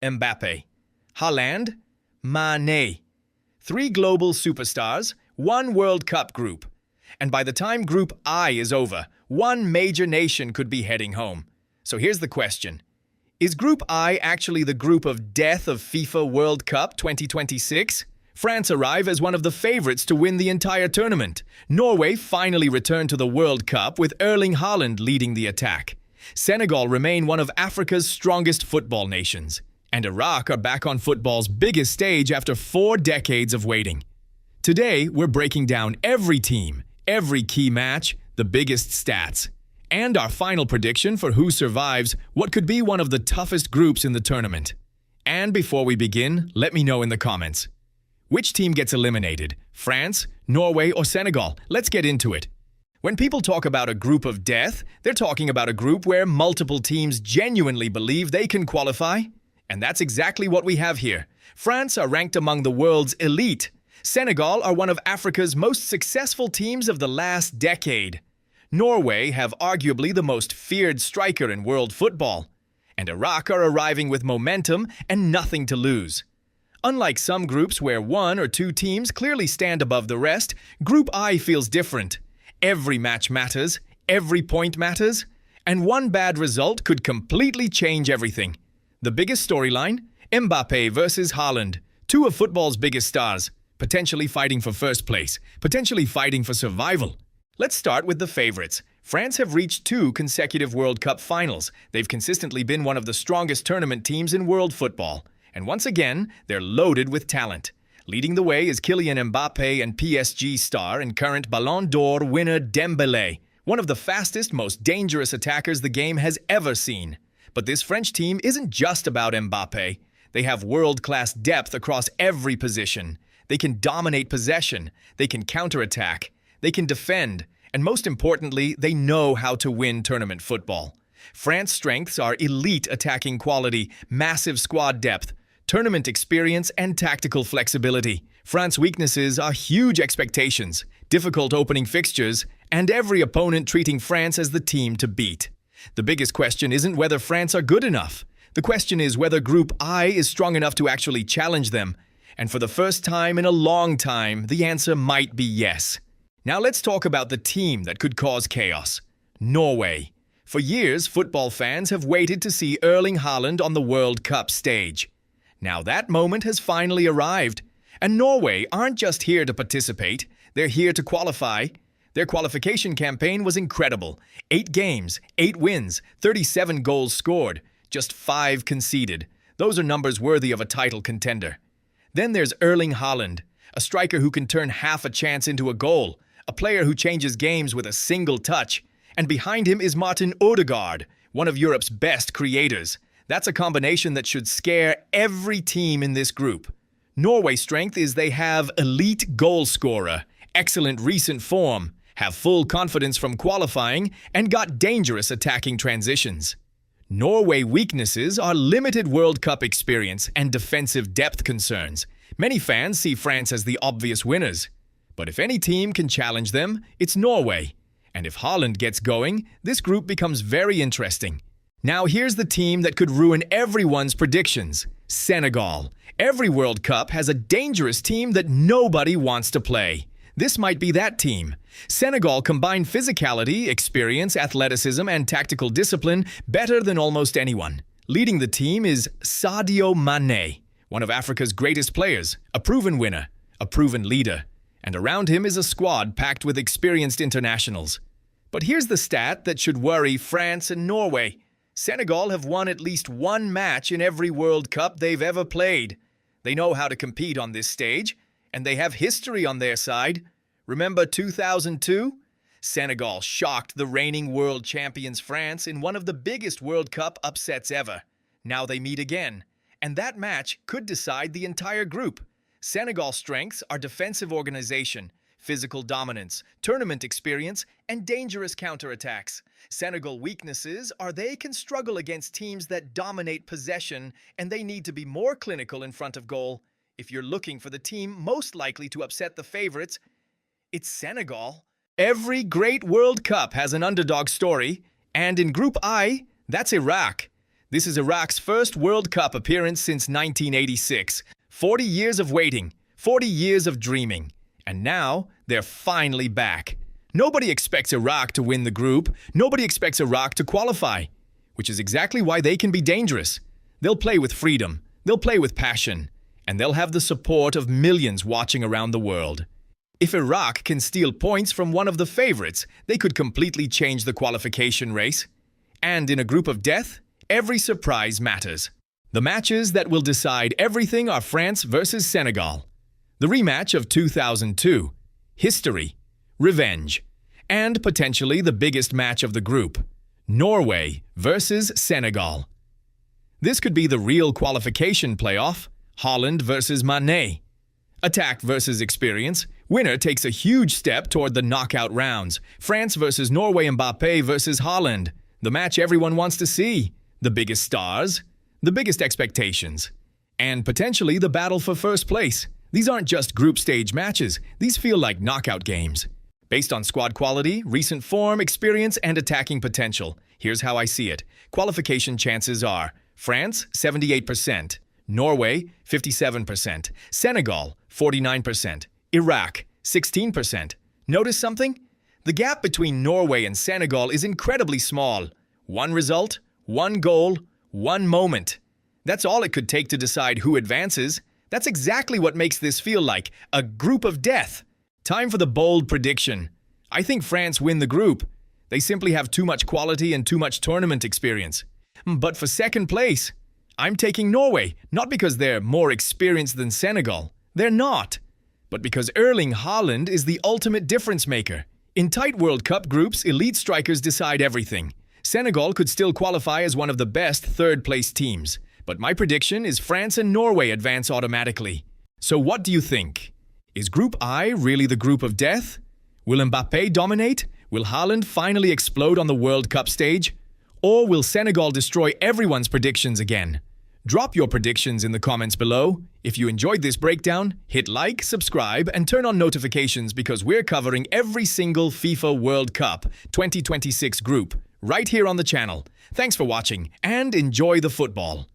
Mbappé. Haaland, Mané. Three global superstars, one World Cup group. And by the time Group I is over, one major nation could be heading home. So here's the question. Is Group I actually the group of death of FIFA World Cup 2026? France arrive as one of the favorites to win the entire tournament. Norway finally returned to the World Cup with Erling Haaland leading the attack. Senegal remain one of Africa's strongest football nations. And Iraq are back on football's biggest stage after 4 decades of waiting. Today, we're breaking down every team, every key match, the biggest stats, and our final prediction for who survives what could be one of the toughest groups in the tournament. And before we begin, let me know in the comments. Which team gets eliminated? France, Norway, or Senegal? Let's get into it. When people talk about a group of death, they're talking about a group where multiple teams genuinely believe they can qualify. And that's exactly what we have here. France are ranked among the world's elite. Senegal are one of Africa's most successful teams of the last decade. Norway have arguably the most feared striker in world football. And Iraq are arriving with momentum and nothing to lose. Unlike some groups where 1 or 2 teams clearly stand above the rest, Group I feels different. Every match matters, every point matters, and one bad result could completely change everything. The biggest storyline? Mbappé versus Haaland, 2 of football's biggest stars, potentially fighting for first place, potentially fighting for survival. Let's start with the favorites. France have reached 2 consecutive World Cup finals. They've consistently been one of the strongest tournament teams in world football. And once again, they're loaded with talent. Leading the way is Kylian Mbappé and PSG star and current Ballon d'Or winner Dembélé, one of the fastest, most dangerous attackers the game has ever seen. But this French team isn't just about Mbappé. They have world-class depth across every position. They can dominate possession, they can counterattack, they can defend, and most importantly, they know how to win tournament football. France's strengths are elite attacking quality, massive squad depth, tournament experience, and tactical flexibility. France's weaknesses are huge expectations, difficult opening fixtures, and every opponent treating France as the team to beat. The biggest question isn't whether France are good enough. The question is whether Group I is strong enough to actually challenge them. And for the first time in a long time, the answer might be yes. Now let's talk about the team that could cause chaos. Norway. For years, football fans have waited to see Erling Haaland on the World Cup stage. Now that moment has finally arrived. And Norway aren't just here to participate, they're here to qualify. Their qualification campaign was incredible. 8 games, 8 wins, 37 goals scored, just 5 conceded. Those are numbers worthy of a title contender. Then there's Erling Haaland, a striker who can turn half a chance into a goal, a player who changes games with a single touch. And behind him is Martin Ødegaard, one of Europe's best creators. That's a combination that should scare every team in this group. Norway's strength is they have elite goal scorer, excellent recent form, have full confidence from qualifying, and got dangerous attacking transitions. Norway's weaknesses are limited World Cup experience and defensive depth concerns. Many fans see France as the obvious winners. But if any team can challenge them, it's Norway. And if Haaland gets going, this group becomes very interesting. Now here's the team that could ruin everyone's predictions. Senegal. Every World Cup has a dangerous team that nobody wants to play. This might be that team. Senegal combine physicality, experience, athleticism, and tactical discipline better than almost anyone. Leading the team is Sadio Mané, one of Africa's greatest players, a proven winner, a proven leader. And around him is a squad packed with experienced internationals. But here's the stat that should worry France and Norway. Senegal have won at least 1 match in every World Cup they've ever played. They know how to compete on this stage, and they have history on their side. Remember 2002? Senegal shocked the reigning world champions France in one of the biggest World Cup upsets ever. Now they meet again, and that match could decide the entire group. Senegal's strengths are defensive organization, physical dominance, tournament experience, and dangerous counterattacks. Senegal's weaknesses are they can struggle against teams that dominate possession, and they need to be more clinical in front of goal. If you're looking for the team most likely to upset the favorites, it's Senegal. Every great World Cup has an underdog story, and in Group I, that's Iraq. This is Iraq's first World Cup appearance since 1986. 40 years of waiting, 40 years of dreaming. And now, they're finally back. Nobody expects Iraq to win the group. Nobody expects Iraq to qualify. Which is exactly why they can be dangerous. They'll play with freedom. They'll play with passion. And they'll have the support of millions watching around the world. If Iraq can steal points from one of the favorites, they could completely change the qualification race. And in a group of death, every surprise matters. The matches that will decide everything are France versus Senegal. The rematch of 2002. History. Revenge. And potentially the biggest match of the group. Norway versus Senegal. This could be the real qualification playoff. Haaland versus Mané. Attack versus experience. Winner takes a huge step toward the knockout rounds. France versus Norway, Mbappé versus Haaland. The match everyone wants to see. The biggest stars. The biggest expectations. And potentially the battle for first place. These aren't just group stage matches. These feel like knockout games. Based on squad quality, recent form, experience, and attacking potential. Here's how I see it. Qualification chances are France, 78%. Norway, 57%. Senegal, 49%. Iraq, 16%. Notice something? The gap between Norway and Senegal is incredibly small. One result, one goal, one moment. That's all it could take to decide who advances. That's exactly what makes this feel like a group of death. Time for the bold prediction. I think France win the group. They simply have too much quality and too much tournament experience. But for second place, I'm taking Norway, not because they're more experienced than Senegal. They're not. But because Erling Haaland is the ultimate difference maker. In tight World Cup groups, elite strikers decide everything. Senegal could still qualify as one of the best third-place teams. But my prediction is France and Norway advance automatically. So what do you think? Is Group I really the group of death? Will Mbappé dominate? Will Haaland finally explode on the World Cup stage? Or will Senegal destroy everyone's predictions again? Drop your predictions in the comments below. If you enjoyed this breakdown, hit like, subscribe, and turn on notifications because we're covering every single FIFA World Cup 2026 group right here on the channel. Thanks for watching and enjoy the football.